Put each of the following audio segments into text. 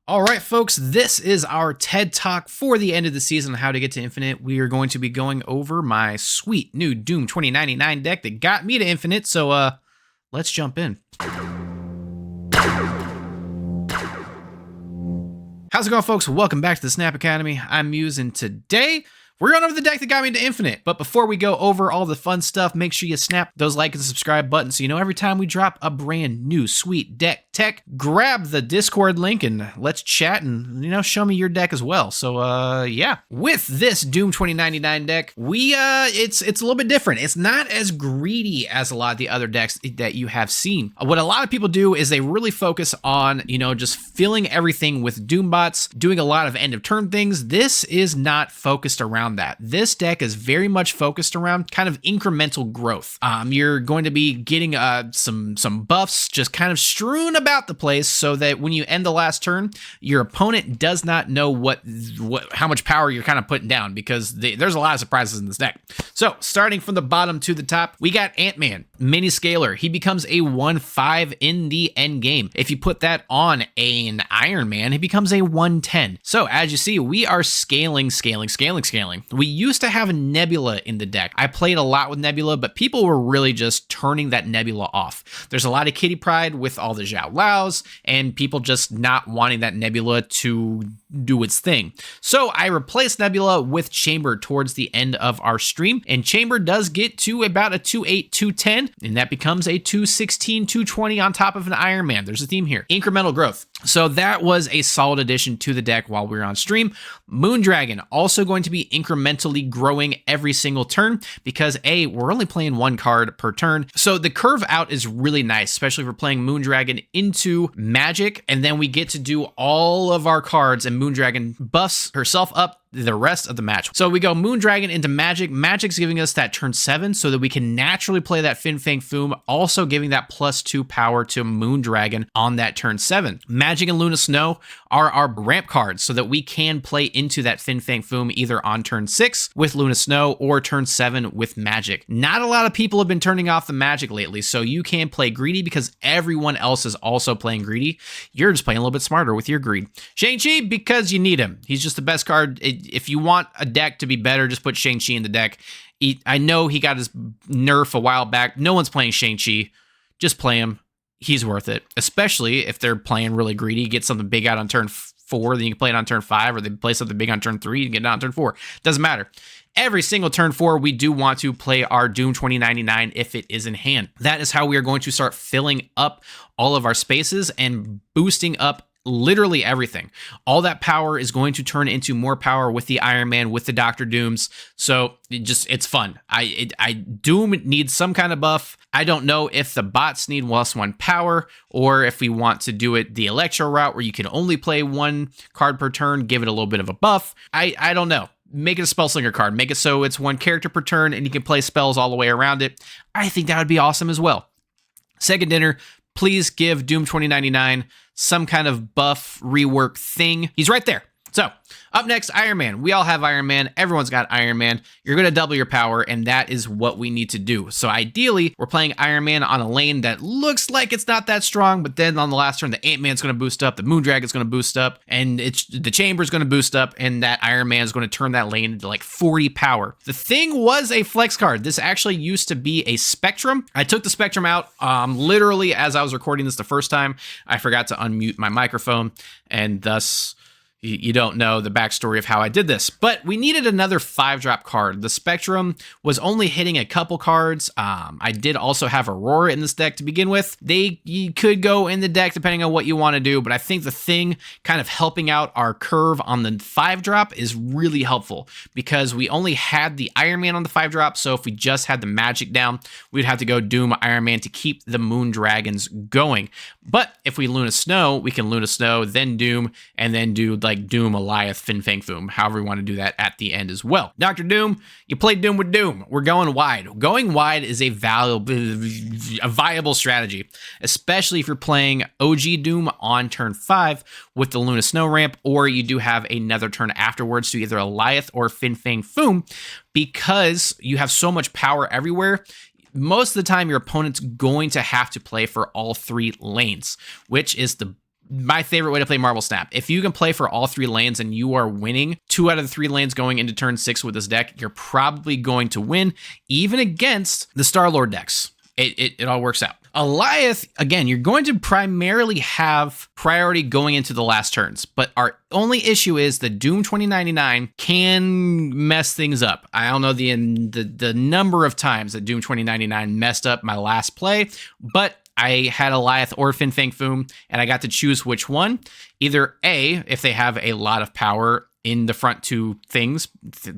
All right, folks, this is our TED Talk for the end of the season on how to get to Infinite. We are going to be going over my sweet new Doom 2099 deck that got me to Infinite, so let's jump in. How's it going, folks? Welcome back to the Snap Academy. I'm Muse, and today we're going over the deck that got me to Infinite. But before we go over all the fun stuff, make sure you snap those like and subscribe buttons so you know every time we drop a brand new sweet deck tech. Grab the Discord link and let's chat and, show me your deck as well. So, yeah. With this Doom 2099 deck, it's a little bit different. It's not as greedy as a lot of the other decks that you have seen. What a lot of people do is they really focus on, just filling everything with Doom bots, doing a lot of end of turn things. This is not focused around that. This deck is very much focused around kind of incremental growth. You're going to be getting some buffs just kind of strewn about the place so that when you end the last turn, your opponent does not know how much power you're kind of putting down, because there's a lot of surprises in this deck. So starting from the bottom to the top, we got Ant-Man, mini scaler. He becomes a 1/5 in the end game. If you put that on an Iron Man, he becomes a 1/10. So as you see, we are scaling. We used to have a Nebula in the deck. I played a lot with Nebula, but people were really just turning that Nebula off. There's a lot of kitty pride with all the Zhao Laos and people just not wanting that Nebula to do its thing. So I replaced Nebula with Chamber towards the end of our stream, and Chamber does get to about a 2/8, 2/10, and that becomes a 2/16, 2/20 on top of an Iron Man. There's a theme here. Incremental growth. So that was a solid addition to the deck while we were on stream. Moondragon also going to be incrementally growing every single turn because we're only playing one card per turn. So the curve out is really nice, especially if we're playing Moondragon into Magic, and then we get to do all of our cards and Moondragon buffs herself up the rest of the match. So we go Moondragon into Magic. Magic's giving us that turn 7 so that we can naturally play that Fin Fang Foom, also giving that +2 power to Moondragon on that turn 7. Magic and Luna Snow are our ramp cards so that we can play into that Fin Fang Foom either on turn 6 with Luna Snow or turn 7 with Magic. Not a lot of people have been turning off the Magic lately, so you can play greedy because everyone else is also playing greedy. You're just playing a little bit smarter with your greed. Shang-Chi, because you need him. He's just the best card. If you want a deck to be better, just put Shang-Chi in the deck. I know he got his nerf a while back. No one's playing Shang-Chi. Just play him. He's worth it, especially if they're playing really greedy. Get something big out on turn 4, then you can play it on turn 5, or they play something big on turn 3, you can get it on turn 4. Doesn't matter. Every single turn 4, we do want to play our Doom 2099 if it is in hand. That is how we are going to start filling up all of our spaces and boosting up literally everything. All that power is going to turn into more power with the Iron Man, with the Dr. Dooms. So it's fun. Doom needs some kind of buff. I don't know if the bots need +1 power or if we want to do it the Electro route where you can only play one card per turn, give it a little bit of a buff. I don't know. Make it a Spellslinger card. Make it so it's one character per turn and you can play spells all the way around it. I think that would be awesome as well. Second dinner, please give Doom 2099 some kind of buff rework thing. He's right there. So up next, Iron Man. We all have Iron Man. Everyone's got Iron Man. You're going to double your power, and that is what we need to do. So ideally, we're playing Iron Man on a lane that looks like it's not that strong, but then on the last turn, the Ant-Man's going to boost up, the Moondragon's going to boost up, and the Chamber's going to boost up, and that Iron Man is going to turn that lane into like 40 power. The thing was a flex card. This actually used to be a Spectrum. I took the Spectrum out literally as I was recording this the first time. I forgot to unmute my microphone, and thus you don't know the backstory of how I did this, but we needed another 5-drop card. The Spectrum was only hitting a couple cards. I did also have Aurora in this deck to begin with. You could go in the deck depending on what you want to do, but I think the thing kind of helping out our curve on the 5-drop is really helpful because we only had the Iron Man on the 5-drop, so if we just had the Magic down, we'd have to go Doom Iron Man to keep the Moondragons going. But if we Luna Snow, we can Luna Snow, then Doom, and then do like Doom, Alioth, Fin Fang Foom, however we want to do that at the end as well. Dr. Doom, you play Doom with Doom. We're going wide. Going wide is a viable strategy, especially if you're playing OG Doom on turn 5 with the Luna Snow ramp, or you do have another turn afterwards to either Alioth or Fin Fang Foom, because you have so much power everywhere. Most of the time, your opponent's going to have to play for all 3 lanes, which is the my favorite way to play Marble Snap. If you can play for all 3 lanes and you are winning 2 out of the 3 lanes going into turn 6 with this deck, you're probably going to win, even against the Star-Lord decks. It all works out. Alioth, again, you're going to primarily have priority going into the last turns, but our only issue is the Doom 2099 can mess things up. I don't know the number of times that Doom 2099 messed up my last play, but I had Alioth or Fin Fang Foom, and I got to choose which one. Either A, if they have a lot of power in the front 2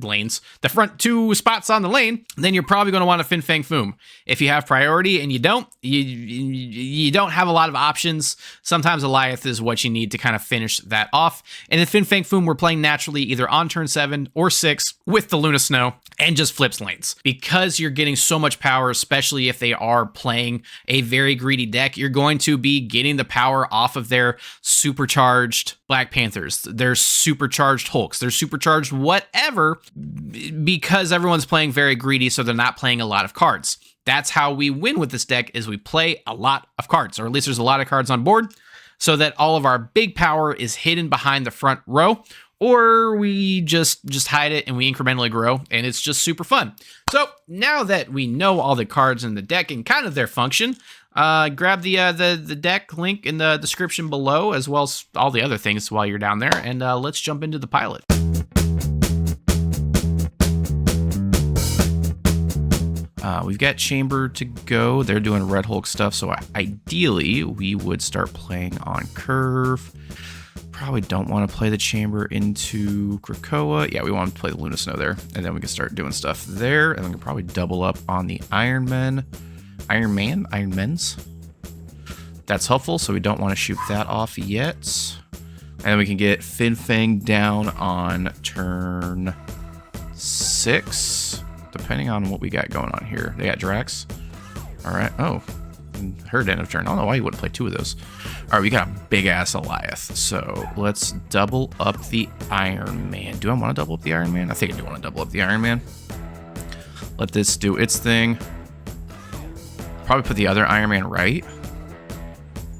lanes, the front 2 spots on the lane, then you're probably going to want a Fin Fang Foom. If you have priority and you don't, you don't have a lot of options. Sometimes Alioth is what you need to kind of finish that off. And then Fin Fang Foom, we're playing naturally either on turn 7 or 6 with the Luna Snow and just flips lanes. Because you're getting so much power, especially if they are playing a very greedy deck, you're going to be getting the power off of their supercharged Black Panthers, their supercharged Hulks, their supercharged whatever, because everyone's playing very greedy, so they're not playing a lot of cards. That's how we win with this deck, is we play a lot of cards, or at least there's a lot of cards on board, so that all of our big power is hidden behind the front row, or we just hide it and we incrementally grow, and it's just super fun. So now that we know all the cards in the deck and kind of their function, grab the deck link in the description below, as well as all the other things while you're down there, and let's jump into the pilot. We've got Chamber to go. They're doing Red Hulk stuff, so ideally we would start playing on curve. Probably don't want to play the Chamber into Krakoa. Yeah, we want to play the Luna Snow there, and then we can start doing stuff there, and we can probably double up on the Ironmans. That's helpful, so we don't want to shoot that off yet. And then we can get Fin Fang down on turn 6, depending on what we got going on here. They got Drax. All right. Oh, Herd end of turn. I don't know why you wouldn't play 2 of those. All right, we got a big-ass Alioth, so let's double up the Iron Man. Do I want to double up the Iron Man? I think I do want to double up the Iron Man. Let this do its thing. Probably put the other Iron Man right.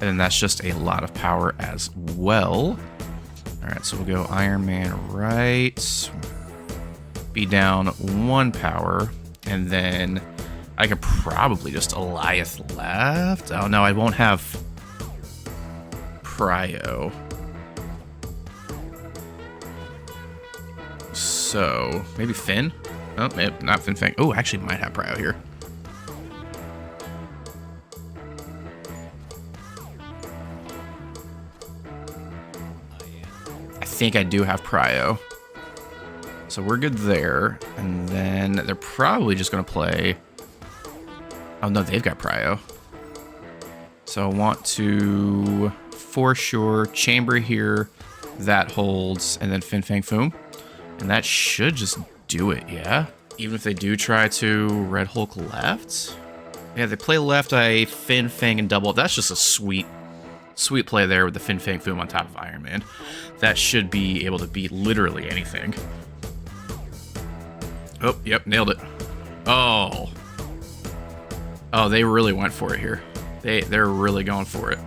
And then that's just a lot of power as well. All right, so we'll go Iron Man right. Be down 1 power. And then I could probably just Alioth left. Oh, no, I won't have Prio. So maybe Finn? Oh, maybe not Fin Fang. Oh, actually might have Prio here. I think I do have Prio. So we're good there. And then they're probably just going to play... Oh, no, they've got Prio. So I want to, for sure, Chamber here. That holds. And then Fin Fang Foom. And that should just do it, yeah? Even if they do try to Red Hulk left? Yeah, they play left, I Fin Fang and double. That's just a sweet play there with the Fin Fang Foom on top of Iron Man. That should be able to beat literally anything. Oh, yep, nailed it. Oh. Oh, they really went for it here. They're really going for it.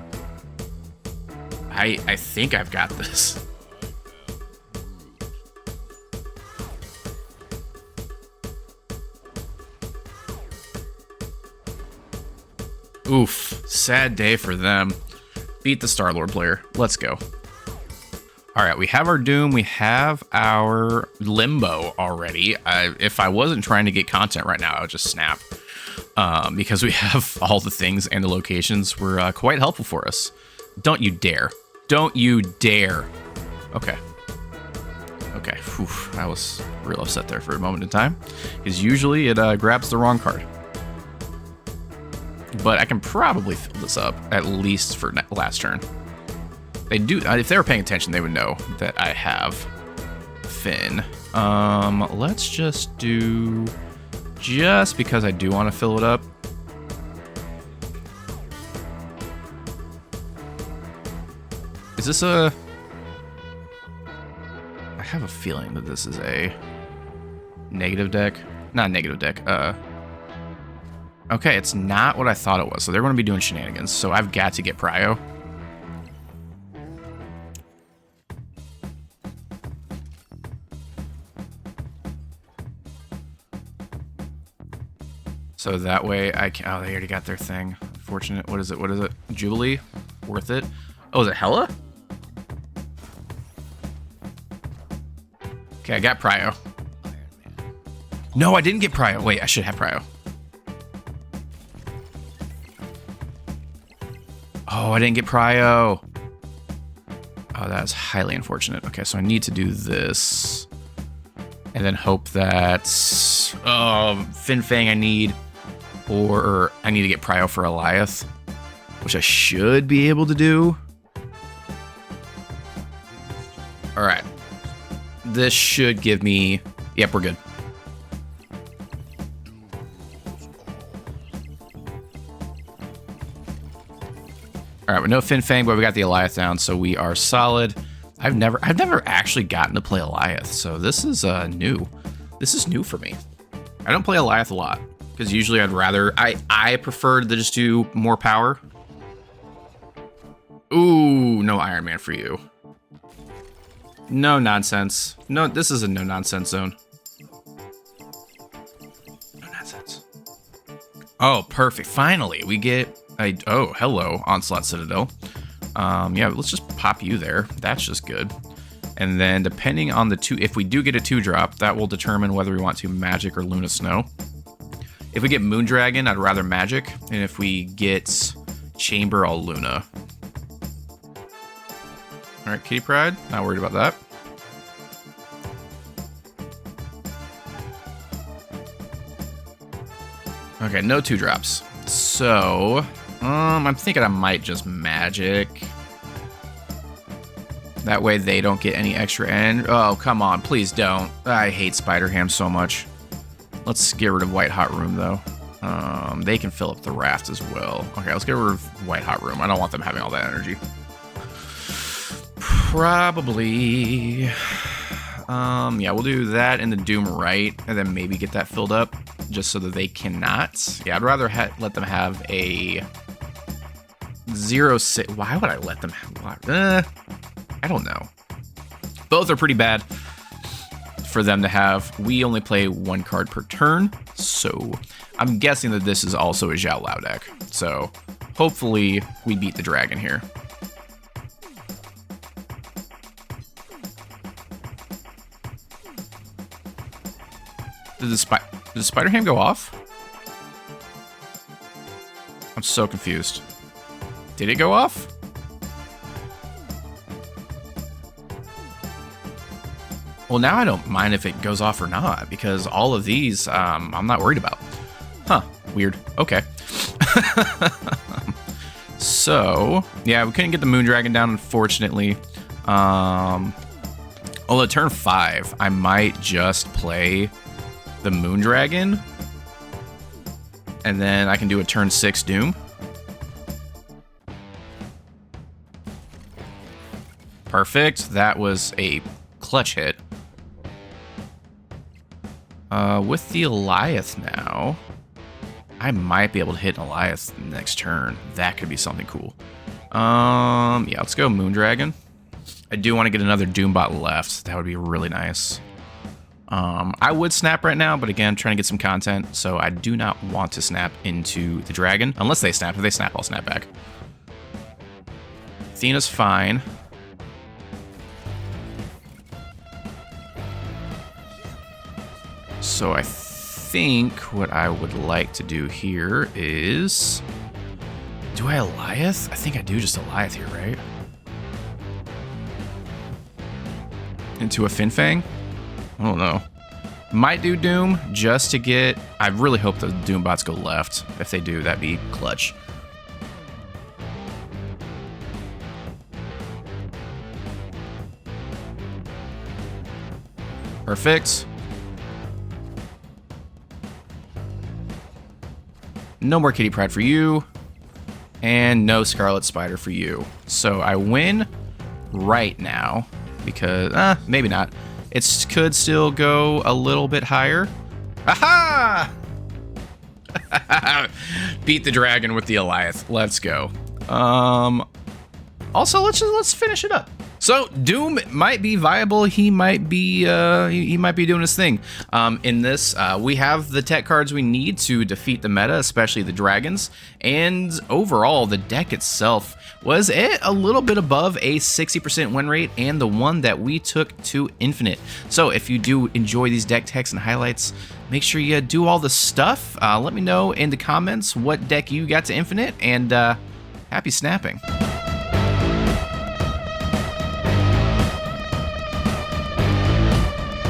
I think I've got this. Oof, sad day for them. Beat the Star-Lord player. Let's go. All right, we have our Doom. We have our Limbo already. If I wasn't trying to get content right now, I would just snap. Because we have all the things and the locations were quite helpful for us. Don't you dare. Don't you dare. Okay. Okay. Whew, I was real upset there for a moment in time. Because usually it grabs the wrong card. But I can probably fill this up, at least for last turn. They do, if they were paying attention, they would know that I have Finn. Let's just do, just because I do want to fill it up. Is this a, I have a feeling that this is a negative deck. Not negative deck, okay, it's not what I thought it was. So they're going to be doing shenanigans. So I've got to get Prio. So that way I can... Oh, they already got their thing. Unfortunate. What is it? What is it? Jubilee? Worth it? Oh, is it Hella? Okay, I got Prio. No, I didn't get Prio. Wait, I should have Prio. Oh, I didn't get Prio. Oh, that's highly unfortunate. Okay, so I need to do this. And then hope that... Fin Fang I need. Or I need to get Prio for Alioth, which I should be able to do. Alright. This should give me... Yep, we're good. Alright, with no Fin Fang, but we got the Alioth down, so we are solid. I've never actually gotten to play Alioth, so this is new. This is new for me. I don't play Alioth a lot, because usually I'd rather... I prefer to just do more power. Ooh, no Iron Man for you. No nonsense. No, this is a no nonsense zone. No nonsense. Oh, perfect. Finally, we get a... Oh, hello, Onslaught Citadel. Yeah, let's just pop you there. That's just good. And then depending on the two... If we do get a 2-drop, that will determine whether we want to Magic or Luna Snow. If we get Moondragon, I'd rather Magic. And if we get Chamber, I'll Luna. Alright, Kitty Pride. Not worried about that. Okay, no 2-drops. So, I'm thinking I might just Magic. That way they don't get any extra end. Oh, come on, please don't. I hate Spider-Ham so much. Let's get rid of White Hot Room, though. They can fill up the raft as well. Okay, let's get rid of White Hot Room. I don't want them having all that energy. Probably... yeah, we'll do that and the Doom right, and then maybe get that filled up, just so that they cannot. Yeah, I'd rather let them have a 0-6. Why would I let them have... I don't know. Both are pretty bad for them to have. We only play 1 card per turn, so I'm guessing that this is also a Zhao Lao deck. So hopefully we beat the dragon here. Did the Spider-Ham go off? I'm so confused. Did it go off? Well, now I don't mind if it goes off or not, because all of these I'm not worried about. Huh, weird. Okay. So, yeah, we couldn't get the Moondragon down, unfortunately. Although turn 5, I might just play the Moondragon, and then I can do a turn 6 Doom. Perfect. That was a clutch hit. With the Alioth now, I might be able to hit an Alioth next turn. That could be something cool. Yeah, let's go Moondragon. I do want to get another Doombot left. That would be really nice. I would snap right now, but again, I'm trying to get some content, so I do not want to snap into the dragon. Unless they snap. If they snap, I'll snap back. Athena's fine. So I think what I would like to do here is... Do I Alioth? I think I do just Alioth here, right? Into a Fin Fang? I don't know. Might do Doom just to get... I really hope the Doom bots go left. If they do, that'd be clutch. Perfect. No more Kitty Pride for you. And no Scarlet Spider for you. So I win right now. Because, maybe not. It could still go a little bit higher. Aha! Beat the dragon with the Alioth. Let's go. Also, let's finish it up. So Doom might be viable. He might be he might be doing his thing. In this, we have the tech cards we need to defeat the meta, especially the dragons. And overall, the deck itself was a little bit above a 60% win rate, and the one that we took to infinite. So if you do enjoy these deck techs and highlights, make sure you do all the stuff. Let me know in the comments what deck you got to infinite, and happy snapping.